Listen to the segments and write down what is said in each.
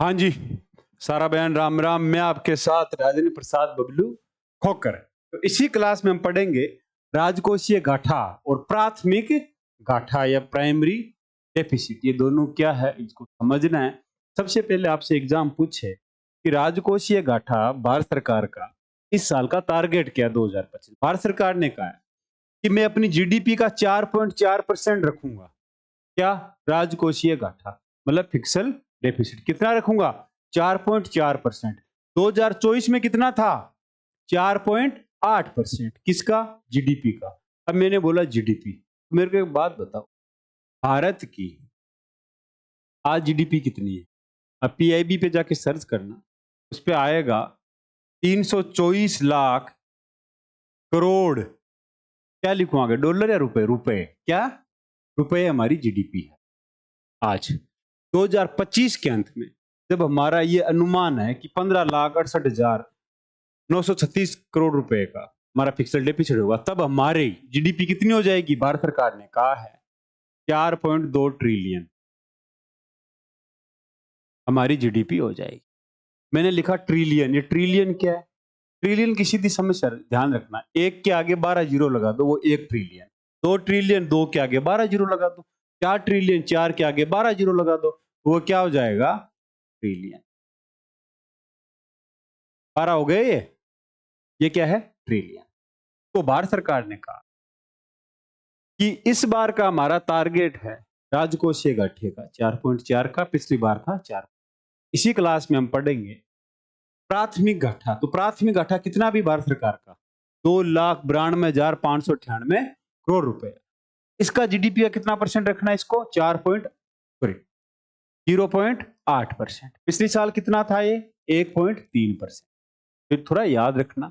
हाँ जी, सारा बयान राम राम। मैं आपके साथ राजेंद्र प्रसाद बबलू खोकर। तो इसी क्लास में हम पढ़ेंगे राजकोषीय घाटा और प्राथमिक घाटा या प्राइमरी डेफिसिट। ये दोनों क्या है, इसको समझना है। सबसे पहले आपसे एग्जाम पूछे कि राजकोषीय घाटा भारत सरकार का इस साल का टारगेट क्या है 2025। भारत सरकार ने कहा है कि मैं अपनी जीडीपी का 4.4% रखूंगा। क्या? राजकोषीय घाटा मतलब फिक्सल डेफिसिट कितना रखूंगा? 4.4%। 2024 में कितना था? 4.8%। किसका? जीडीपी का। अब मैंने बोला जीडीपी, मेरे को एक बात बताओ, भारत की आज जीडीपी कितनी है? अब पीआईबी पे जाके सर्च करना, उस पे आएगा 324 लाख करोड़। क्या लिखूं आगे, डॉलर या रुपए? रुपए। क्या? रुपए हमारी जीडीपी है आज 2025 के अंत में। जब हमारा ये अनुमान है कि 15,68,936 करोड़ रुपए का हमारा फिक्सल डेफिसिट होगा, तब हमारी जीडीपी कितनी हो जाएगी? भारत सरकार ने कहा है 4.2 ट्रिलियन हमारी जीडीपी हो जाएगी। मैंने लिखा ट्रिलियन। ये ट्रिलियन क्या है? ट्रिलियन की सीधी समस्या ध्यान रखना, एक के आगे 12 जीरो लगा दो, वो 1 ट्रिलियन। 2 ट्रिलियन, 2 के आगे 12 जीरो लगा दो। 4 ट्रिलियन, 4 के आगे 12 जीरो लगा दो, वो क्या हो जाएगा? ट्रिलियन। 12 हो गए ये क्या है? ट्रिलियन। तो भारत सरकार ने कहा कि इस बार का हमारा टारगेट है राजकोषीय घाटे का 4.4 का, पिछली बार था 4। इसी क्लास में हम पढ़ेंगे प्राथमिक घाटा। तो प्राथमिक घाटा कितना भी भारत सरकार का? 2,92,598 करोड़ रुपए। इसका जीडीपी का कितना परसेंट रखना है इसको? 0.8%। पिछले साल कितना था ये? 1.3%। फिर थोड़ा याद रखना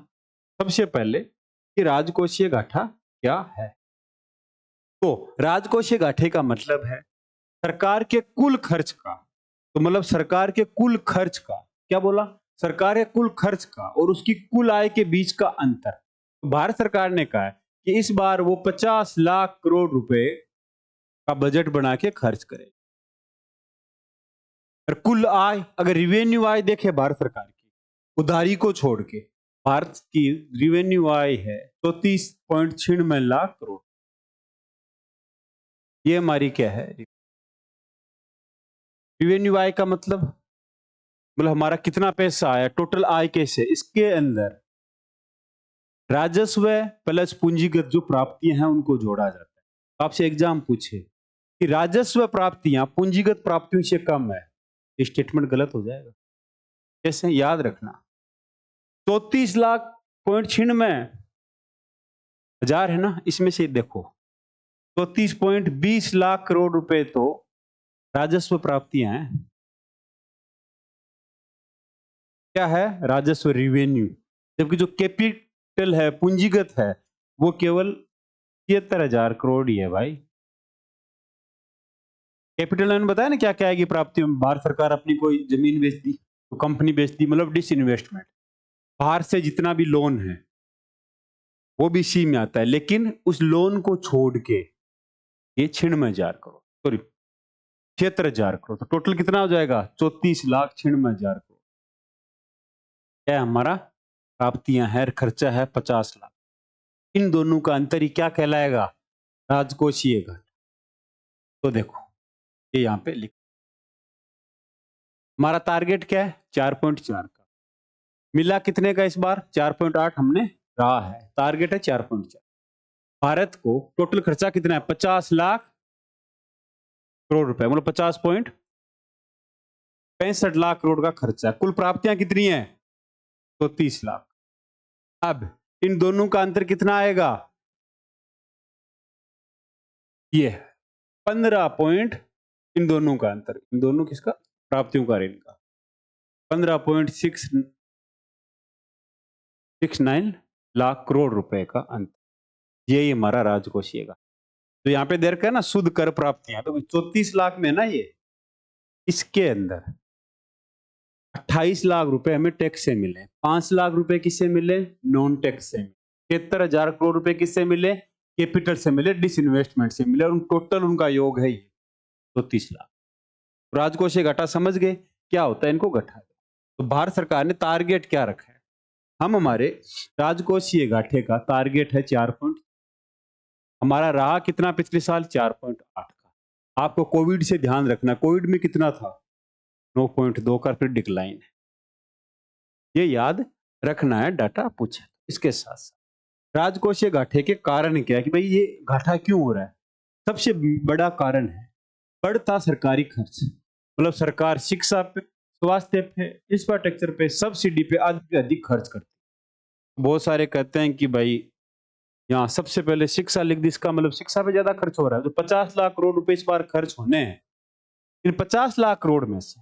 सबसे पहले कि राजकोषीय घाटा क्या है। तो राजकोषीय घाटे का मतलब है सरकार के कुल खर्च का। तो मतलब सरकार के कुल खर्च का, क्या बोला? सरकार के कुल खर्च का और उसकी कुल आय के बीच का अंतर। तो भारत सरकार ने कहा है कि इस बार वो 50 लाख करोड़ रुपए का बजट बना के खर्च करे। और कुल आय, अगर रिवेन्यू आय देखे भारत सरकार की, उधारी को छोड़ के भारत की रिवेन्यू आय है 34.96 लाख करोड़। ये हमारी क्या है? रिवेन्यू आय का मतलब हमारा कितना पैसा आया, टोटल आय कैसे? इसके अंदर राजस्व प्लस पूंजीगत जो प्राप्तियां हैं उनको जोड़ा जाता है। आपसे एग्जाम पूछे कि राजस्व प्राप्तियां पूंजीगत प्राप्तियों से कम है, स्टेटमेंट गलत हो जाएगा। कैसे? याद रखना, 34 लाख पॉइंट 96 हजार है ना, इसमें से देखो 34.20 लाख करोड़ रुपए तो राजस्व प्राप्तियां हैं। क्या है? राजस्व, रिवेन्यू। जबकि जो कैपिटल है, पूंजीगत है, वो केवल 73,000 करोड़ ही है भाई। कैपिटल मैंने बताया ना क्या क्या आएगी प्राप्ति में। भारत सरकार अपनी कोई जमीन बेच दी, तो कंपनी बेच दी, मतलब डिसइन्वेस्टमेंट। बाहर से जितना भी लोन है वो भी इसी में आता है, लेकिन उस लोन को छोड़ के ये 96,000 करोड़, सॉरी 76,000 करोड़, तो टोटल कितना हो जाएगा? 34,96,000 करोड़। क्या हमारा प्राप्तियां है, खर्चा है 50 लाख। इन दोनों का अंतर ही क्या कहलाएगा? राजकोषीय घाटा। तो देखो ये यहां पे लिख, हमारा टारगेट क्या है? 4.4 का। मिला कितने का इस बार? 4.8 हमने रहा है, टारगेट है 4.4। भारत को टोटल खर्चा कितना है? 50 लाख करोड़ रुपए, मतलब 50.65 लाख करोड़ का खर्चा है। कुल प्राप्तियां कितनी है? तो 30 लाख। अब इन दोनों का अंतर कितना आएगा? ये 15 पॉइंट, इन दोनों का अंतर, इन दोनों किसका? प्राप्तियों का, ऋण का। 15.69 लाख करोड़ रुपए का अंतर। यही हमारा राजकोषीय का। तो यहाँ पे देर का ना शुद्ध कर प्राप्तियां, तो 34 लाख में ना, ये इसके अंदर 28 लाख रुपए हमें टैक्स से मिले, 5 लाख रुपए किससे मिले? नॉन टैक्स से मिले। 73,000 करोड़ रुपए किससे मिले? कैपिटल से मिले, डिसइन्वेस्टमेंट से मिले, और टोटल उनका योग है 34 लाख। राजकोषीय घाटा समझ गए क्या होता है, इनको घटा दो। तो भारत सरकार ने टारगेट क्या रखा है, हम हमारे राजकोषीय घाटे का टारगेट है 4 हमारा रहा कितना पिछले साल 4.8 का। आपको कोविड से ध्यान रखना, कोविड में कितना था 9.2 का, फिर डिक्लाइन है, ये याद रखना है, डाटा पूछे। इसके साथ साथ राजकोषीय घाटे के कारण क्या है कि भाई ये घाटा क्यों हो रहा है, सबसे बड़ा कारण है बढ़ता सरकारी खर्च। मतलब सरकार शिक्षा पे, स्वास्थ्य पे, इंफ्रास्ट्रक्चर पे, सब्सिडी पे अधिक से अधिक खर्च करती है। बहुत सारे कहते हैं कि भाई यहाँ सबसे पहले शिक्षा लिख दी, इसका मतलब शिक्षा पे ज्यादा खर्च हो रहा है। तो 50 लाख करोड़ रुपए इस बार खर्च होने हैं, इन 50 लाख करोड़ में से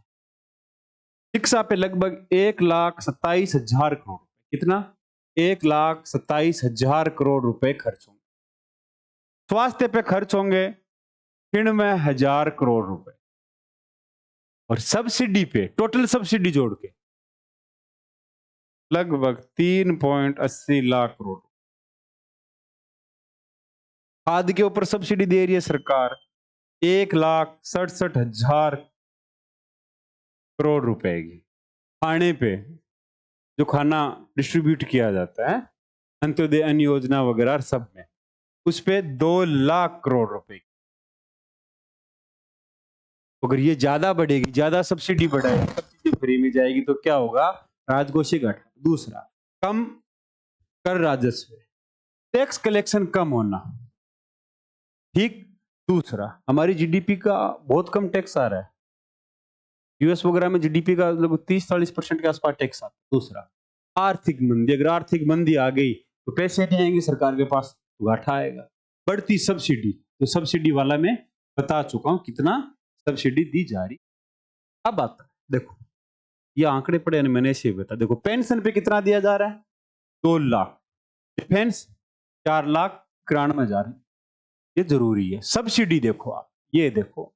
शिक्षा पे लगभग 1,27,000 करोड़, कितना, 1,27,000 करोड़ रुपए खर्च होंगे। स्वास्थ्य पे खर्च होंगे 93,000 करोड़ रुपए, और सब्सिडी पे टोटल सब्सिडी जोड़ के लगभग 3.80 लाख करोड़। खाद के ऊपर सब्सिडी दे रही है सरकार 1,67,000 करोड़ रुपए की। खाने पे जो खाना डिस्ट्रीब्यूट किया जाता है, अंत्योदय अन्न योजना वगैरह सब में, उस पे 2 लाख करोड़ रुपए की। अगर ये ज्यादा बढ़ेगी, ज्यादा सब्सिडी बढ़ाएगी, सब्सिडी फ्री में जाएगी, तो क्या होगा, राजकोषीय घाटा। दूसरा, कम कर राजस्व, टैक्स कलेक्शन कम होना, ठीक। दूसरा, हमारी जीडीपी का बहुत कम टैक्स आ रहा है, यूएस वगैरह में जीडीपी का लगभग 30-40% के आसपास टैक्स आता है। दूसरा, आर्थिक मंदी, अगर आर्थिक मंदी आ गई तो पैसे नहीं आएंगे सरकार के पास, तो घाटा आएगा। बढ़ती सब्सिडी, तो सब्सिडी वाला मैं बता चुका हूं कितना सब्सिडी दी जा रही। अब आता है, देखो ये आंकड़े पड़े मैंने ऐसे बता, देखो पेंशन पे कितना दिया जा रहा है, 2 लाख, डिफेंस 4,91,000, ये जरूरी है। सब्सिडी देखो आप, ये देखो,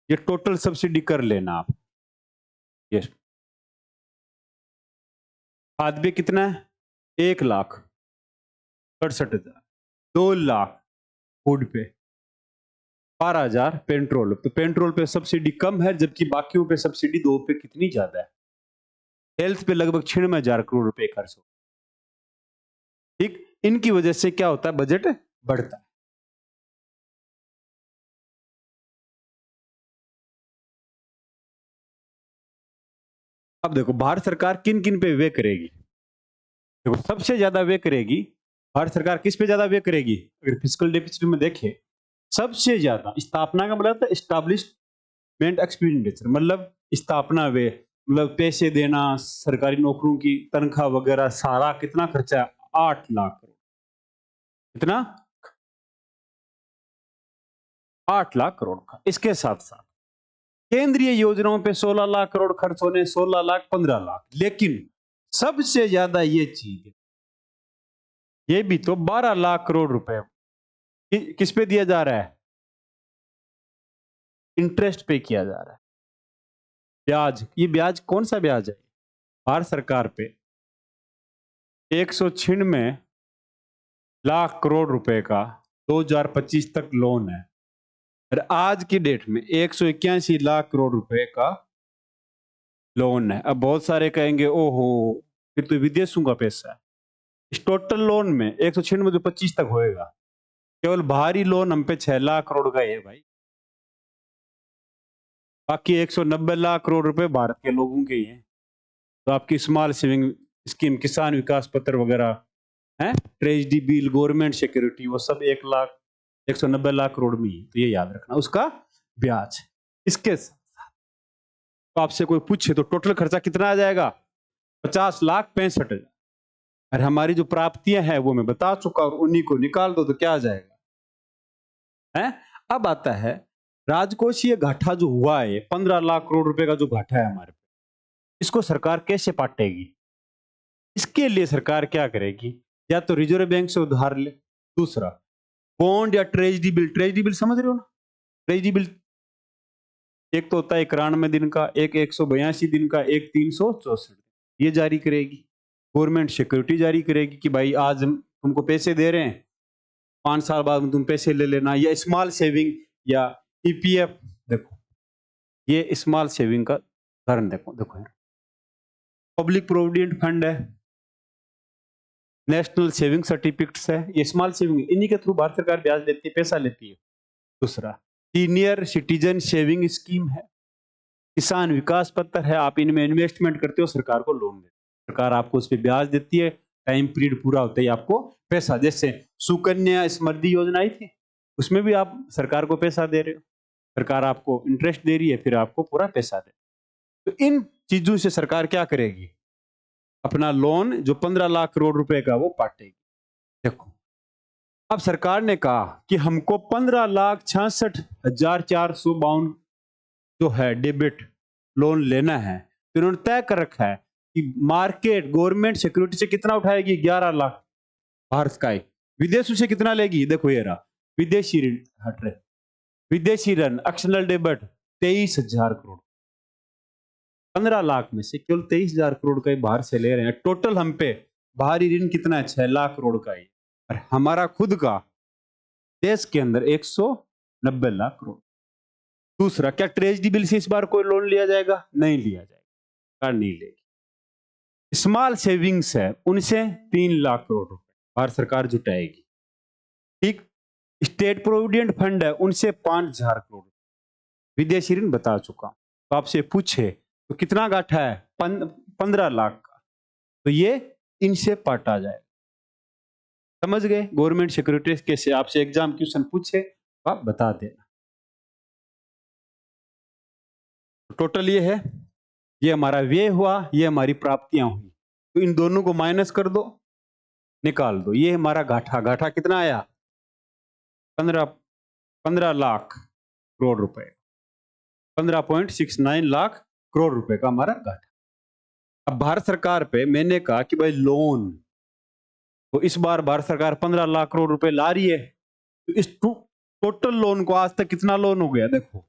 ये टोटल सब्सिडी कर लेना आप, ये खाद पे कितना है, 1,67,000, 2 लाख फूड पे, 12,000 पेट्रोल। तो पेट्रोल पे सब्सिडी कम है, जबकि बाकियों पे सब्सिडी दो पे कितनी ज्यादा है। हेल्थ पे लगभग 96,000 करोड़ रुपए खर्च हो, ठीक। इनकी वजह से क्या होता है, बजट बढ़ता है। अब देखो भारत सरकार किन किन पे व्यय करेगी, देखो सबसे ज्यादा व्यय करेगी भारत सरकार, किस पे ज्यादा व्यय करेगी, अगर फिजिकल डेफिसिट में देखें, सबसे ज्यादा स्थापना का मतलब था एस्टैब्लिशमेंट एक्सपेंडिचर, मतलब स्थापना व्यय, मतलब पैसे देना, सरकारी नौकरों की तनख्वाह वगैरह, सारा कितना खर्चा है, 8 लाख करोड़, कितना, 8 लाख करोड़ का। इसके साथ साथ केंद्रीय योजनाओं पे 16 लाख करोड़ खर्च होने, 16 लाख, 15 लाख, लेकिन सबसे ज्यादा ये चीज है, ये भी तो 12 लाख करोड़ रुपए किस पे दिया जा रहा है, इंटरेस्ट पे किया जा रहा है, ब्याज। ये ब्याज कौन सा ब्याज है, भारत सरकार पे 196 लाख करोड़ रुपए का 2025 तक लोन है, और आज की डेट में 181 लाख करोड़ रुपए का लोन है। अब बहुत सारे कहेंगे ओहो फिर तो विदेशों का पैसा है। इस टोटल लोन में 196 जो 25 तक होएगा, केवल बाहरी लोन हम पे 6 लाख करोड़ का है भाई, बाकी 190 लाख करोड़ रुपए भारत के लोगों के ही हैं। तो आपकी स्मॉल सेविंग स्कीम, किसान विकास पत्र वगैरह है, ट्रेजरी बिल, गवर्नमेंट सिक्योरिटी, वो सब 190 लाख करोड़ में ही, तो ये याद रखना उसका ब्याज। इसके साथ तो आपसे कोई पूछे तो टोटल खर्चा कितना आ जाएगा, 50,65,000, और हमारी जो प्राप्तियां हैं वो मैं बता चुका, और उन्हीं को निकाल दो तो क्या आ जाएगा, है। अब आता है राजकोषीय घाटा जो हुआ है, 15 लाख करोड़ रुपए का जो घाटा है हमारे, इसको सरकार कैसे पाटेगी। इसके लिए सरकार क्या करेगी, या तो रिजर्व बैंक से उधार ले, दूसरा बॉन्ड या ट्रेजरी बिल। ट्रेजरी बिल समझ रहे हो ना, ट्रेजरी बिल एक तो होता है 91 दिन का, एक 182 दिन का, एक 364, ये जारी करेगी। गवर्नमेंट सिक्योरिटी जारी करेगी कि भाई आज हम तुमको पैसे दे रहे हैं, 5 साल बाद में तुम पैसे ले लेना। या स्मॉल सेविंग या ईपीएफ, देखो ये स्मॉल सेविंग का उदाहरण देखो देखो पब्लिक प्रोविडेंट फंड है, नेशनल सेविंग सर्टिफिकेट्स है, ये स्मॉल सेविंग, इन्हीं के थ्रू भारत सरकार ब्याज लेती है, पैसा लेती है। दूसरा सीनियर सिटीजन सेविंग स्कीम है, किसान विकास पत्र है, आप इनमें इन्वेस्टमेंट करते हो, सरकार को लोन देती है, सरकार आपको उस पर ब्याज देती है, टाइम पीरियड पूरा होता है आपको पैसा। जैसे सुकन्या समृद्धि योजना आई थी, उसमें भी आप सरकार को पैसा दे रहे हो, सरकार आपको इंटरेस्ट दे रही है, फिर आपको पूरा पैसा दे। तो इन चीजों से सरकार क्या करेगी, अपना लोन जो 15 लाख करोड़ रुपए का वो पाटेगी। देखो अब सरकार ने कहा कि हमको 15,66,452 जो है डेबिट लोन लेना है, तो इन्होंने तय कर रखा है कि मार्केट गवर्नमेंट सिक्योरिटी से कितना उठाएगी, 11 लाख भारत का है। विदेशों से कितना लेगी, देखो ये रहा विदेशी ऋण, हट रहे विदेशी ऋण एक्सटर्नल डेबिट 23,000 करोड़, 15 लाख में से केवल 23,000 करोड़ का ही बाहर से ले रहे हैं। टोटल हम पे बाहरी ऋण कितना है, 6 लाख करोड़ का ही, और हमारा खुद का देश के अंदर 190 लाख करोड़। दूसरा, क्या ट्रेजरी बिल से इस बार कोई लोन लिया जाएगा, नहीं लिया जाएगा, सरकार नहीं लेगी। स्मॉल सेविंग्स है, उनसे 3 लाख करोड़ रुपए भारत सरकार जुटाएगी। ठीक, स्टेट प्रोविडेंट फंड है, उनसे 5,000 करोड़। विदेशी ऋण बता चुका, तो आपसे पूछे तो कितना गाठा है, 15 लाख का, तो ये इनसे पाटा जाएगा। समझ गए, गवर्नमेंट सिक्योरिटीज के से आपसे एग्जाम क्वेश्चन पूछे तो आप बता देना। टोटल ये है, ये हमारा व्यय हुआ, ये हमारी प्राप्तियां हुई, तो इन दोनों को माइनस कर दो, निकाल दो, ये हमारा घाटा, घाटा कितना आया, 15 लाख करोड़ रुपए, 15.69 लाख करोड़ रुपए का हमारा घाटा। अब भारत सरकार पे मैंने कहा कि भाई लोन, तो इस बार भारत सरकार 15 लाख करोड़ रुपए ला रही है, तो इस टोटल लोन को आज तक कितना लोन हो गया, देखो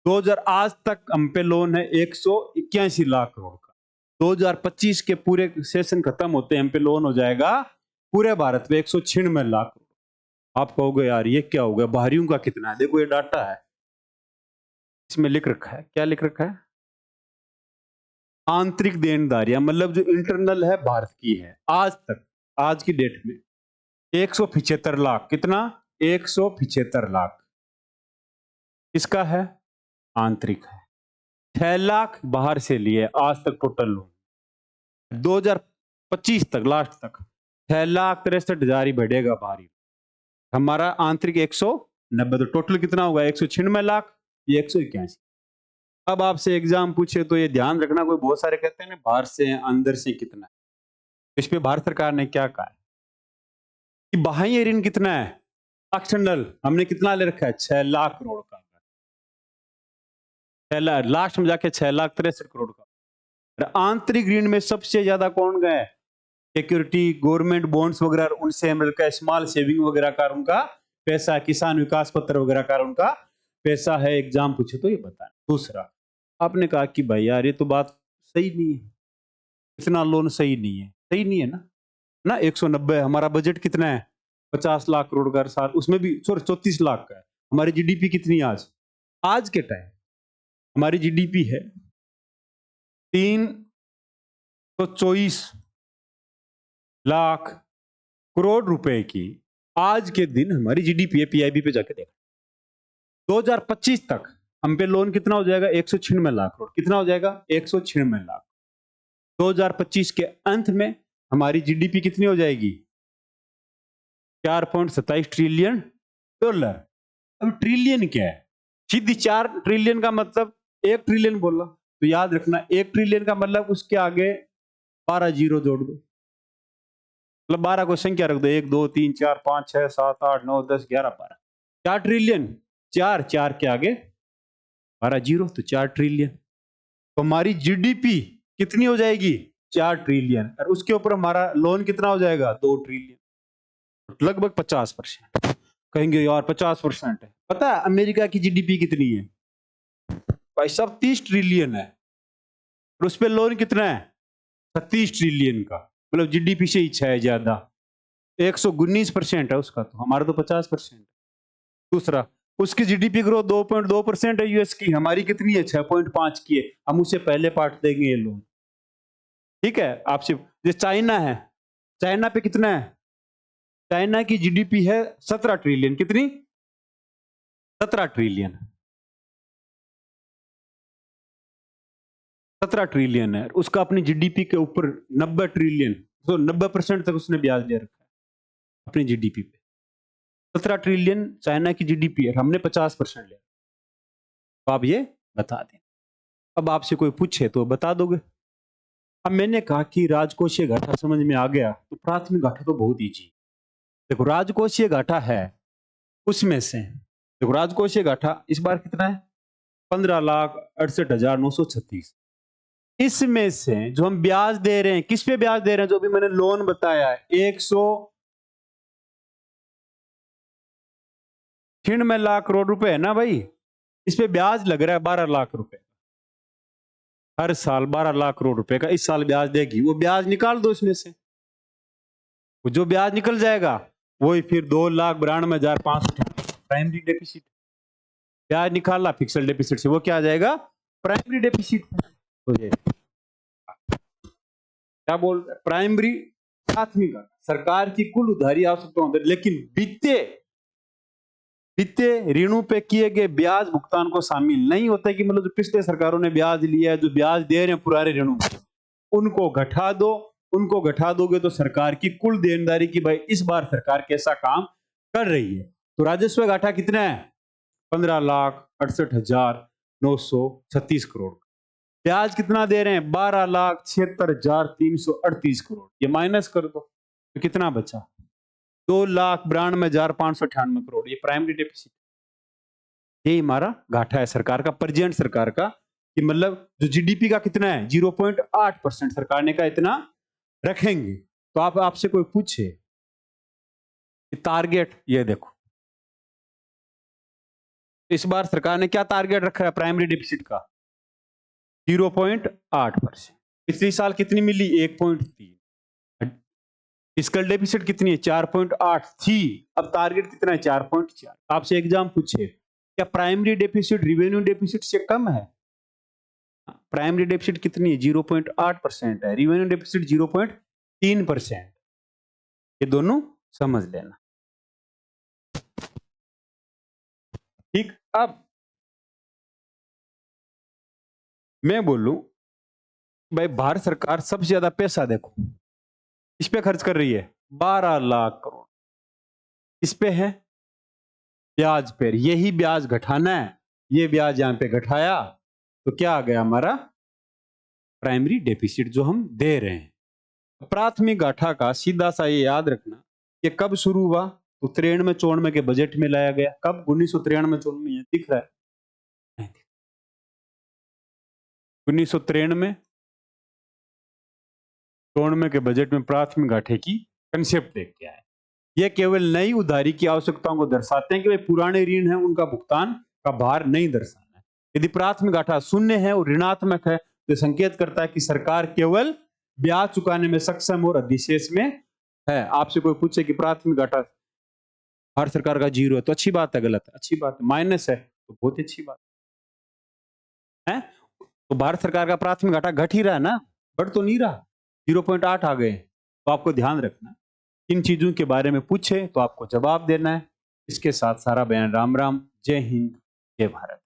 2000 आज तक हम पे लोन है 181 लाख करोड़ का। 2025 के पूरे सेशन खत्म होते हैं हम पे लोन हो जाएगा पूरे भारत में 196 लाख करोड़। आप कहोगे यार ये क्या हो गया, बाहरियों का कितना है, देखो ये डाटा है, इसमें लिख रखा है, क्या लिख रखा है, आंतरिक देनदारियां, मतलब जो इंटरनल है भारत की है आज तक, आज की डेट में 175 लाख, कितना, 175 लाख किसका है, आंतरिक है। 6 लाख बाहर से लिए आज तक टोटल लोन, 2025 तक लास्ट तक 6,63,000 ही बढ़ेगा बाहरी, हमारा आंतरिक 190, तो टोटल कितना होगा, 196 लाख, ये 181। अब आपसे एग्जाम पूछे तो ये ध्यान रखना, कोई बहुत सारे कहते हैं ना बाहर से अंदर से कितना है, इस पे भारत सरकार ने क्या कहा है कि बाह्य ऋण कितना है, एक्सटर्नल हमने कितना ले रखा है, 6 लाख करोड़ का, 6 लाख लास्ट में जाके 6,63,000 करोड़ का। और आंतरिक ऋण में सबसे ज्यादा कौन गए, सिक्योरिटी, गवर्नमेंट बॉन्ड्स वगैरह, उनसे मिलकर स्मॉल सेविंग वगैरह का उनका पैसा, किसान विकास पत्र वगैरह का उनका पैसा है, एग्जाम पूछे तो ये बताएं। दूसरा, आपने कहा कि भाई यार ये तो बात सही नहीं है, इतना लोन सही नहीं है, सही नहीं है ना 190, हमारा बजट कितना है 50 लाख करोड़ का साल, उसमें भी सॉरी 34 लाख का है। हमारी जीडीपी कितनी है आज के टाइम, हमारी जीडीपी है 324 लाख करोड़ रुपए की, आज के दिन हमारी जीडीपी है, पीआईबी पे जाके देखा 2025 तक हम पे लोन कितना हो जाएगा, 196 लाख करोड़, कितना हो जाएगा 196 लाख। 2025 के अंत में हमारी जीडीपी कितनी हो जाएगी, 4.27 ट्रिलियन डॉलर। अब ट्रिलियन क्या है, सीधी 4 ट्रिलियन का मतलब 1 ट्रिलियन बोला, तो याद रखना 1 ट्रिलियन का मतलब उसके आगे 12 जीरो जोड़ दो, मतलब 12 को संख्या रख दो, 1 2 3 4 5 6 7 8 9 10 11 12, 4 ट्रिलियन, 4 के आगे 12 जीरो, तो 4 ट्रिलियन। तो हमारी जीडीपी कितनी हो जाएगी, 4 ट्रिलियन, और उसके ऊपर हमारा लोन कितना हो जाएगा, 2 ट्रिलियन, लगभग 50%। कहेंगे यार 50% है, पता है अमेरिका की जीडीपी कितनी है भाई साहब, 30 ट्रिलियन है, और उस पर लोन कितना है 36 ट्रिलियन का, मतलब जीडीपी से ही 6 ज्यादा, 119% है उसका, तो हमारा तो 50%। दूसरा, उसकी जीडीपी ग्रोथ 2.2% है यूएस की, हमारी कितनी है 6.5 की है। हम उसे पहले पार्ट देंगे ये लोन, ठीक है। आपसे जो चाइना है, चाइना पे कितना है, चाइना की जीडीपी है 17 ट्रिलियन, कितनी 17 ट्रिलियन, 17 ट्रिलियन है। उसका अपनी जीडीपी के ऊपर 90 ट्रिलियन, तो 90% तक उसने ब्याज ले रखा है अपनी जीडीपी पे। 17 ट्रिलियन चाइना की जीडीपी है, हमने 50% लिया। तो आप ये बता दें। अब आपसे कोई पूछे तो बता दोगे। अब मैंने कहा कि राजकोषीय घाटा समझ में आ गया, तो प्राथमिक घाटा तो बहुत ईजी। देखो राजकोषीय घाटा है, उसमें से देखो राजकोषीय घाटा इस बार कितना है 15,68,936। इसमें से जो हम ब्याज दे रहे हैं, किस पे ब्याज दे रहे हैं, जो भी मैंने लोन बताया है 196 लाख करोड़ रुपए है ना भाई, इस पे ब्याज लग रहा है 12 लाख रुपए, हर साल 12 लाख करोड़ रुपए का इस साल ब्याज देगी। वो ब्याज निकाल दो इसमें से, वो जो ब्याज निकल जाएगा वही फिर 2,92,500 प्राइमरी डेफिसिट। ब्याज निकाला फिक्स्ड डेफिसिट से, वो क्या आ जाएगा प्राइमरी डेफिसिट। तो ये क्या बोल रहे हैं, प्राइमरी प्राथमिक सरकार की कुल उधारी आवश्यकताओं, लेकिन वित्तीय ऋणों पे किए गए ब्याज भुगतान को शामिल नहीं होता है। कि मतलब जो पिछले सरकारों ने ब्याज लिया है, जो ब्याज दे रहे हैं पुराने ऋणों पे, उनको घटा दो। उनको घटा दोगे तो सरकार की कुल देनदारी की भाई इस बार सरकार कैसा काम कर रही है। तो राजस्व घाटा कितना है 15,68,936 करोड़। ब्याज कितना दे रहे हैं 12,76,338 करोड़। ये माइनस कर दो तो कितना बचा 2,92,598 करोड़। ये प्राइमरी डेफिसिट, ये हमारा घाटा है सरकार का, प्रेजेंट सरकार का। कि मतलब जो जीडीपी का कितना है 0.8% सरकार ने का इतना रखेंगे। तो आप आपसे कोई पूछे कि टारगेट, ये देखो इस बार सरकार ने क्या टारगेट रखा है प्राइमरी डेफिसिट का 0.8%। पिछले साल कितनी मिली 1.3। फिस्कल डेफिसिट कितनी है 4.8 थी, अब टारगेट कितना है 4.4। आपसे एग्जाम पूछे क्या प्राइमरी डेफिसिट रिवेन्यू डेफिसिट से कम है। प्राइमरी डेफिसिट कितनी है 0.8% है, रिवेन्यू डेफिसिट 0.3%। ये दोनों समझ लेना, ठीक। अब मैं बोलूं भाई भारत सरकार सबसे ज्यादा पैसा देखो इस पे खर्च कर रही है 12 लाख करोड़, इस पे है ब्याज पे। यही ब्याज घटाना है, ये ब्याज यहां पे घटाया तो क्या आ गया हमारा प्राइमरी डेफिसिट जो हम दे रहे हैं। प्राथमिक घाटा का सीधा सा ये याद रखना कि कब शुरू हुआ तो 93-94 के बजट में लाया गया। कब 1993-94 ये दिख रहा है 1993-94 के बजट में प्राथमिक घाटे की कंसेप्ट देख के आए। ये केवल नई उधारी की आवश्यकताओं को दर्शाते हैं कि भाई पुराने ऋण हैं उनका भुगतान का भार नहीं दर्शाना है। यदि प्राथमिक घाटा शून्य है और ऋणात्मक है तो संकेत करता है कि सरकार केवल ब्याज चुकाने में सक्षम और अधिशेष में है। आपसे कोई पूछे कि प्राथमिक घाटा भारत सरकार का 0 है तो अच्छी बात है गलत है, अच्छी बात है। माइनस है तो बहुत अच्छी बात है। तो भारत सरकार का प्राथमिक घाटा घट ही रहा है ना, बढ़ तो नहीं रहा। 0.8 आ गए। तो आपको ध्यान रखना इन चीजों के बारे में पूछे तो आपको जवाब देना है। इसके साथ सारा बयान राम राम, जय हिंद, जय भारत।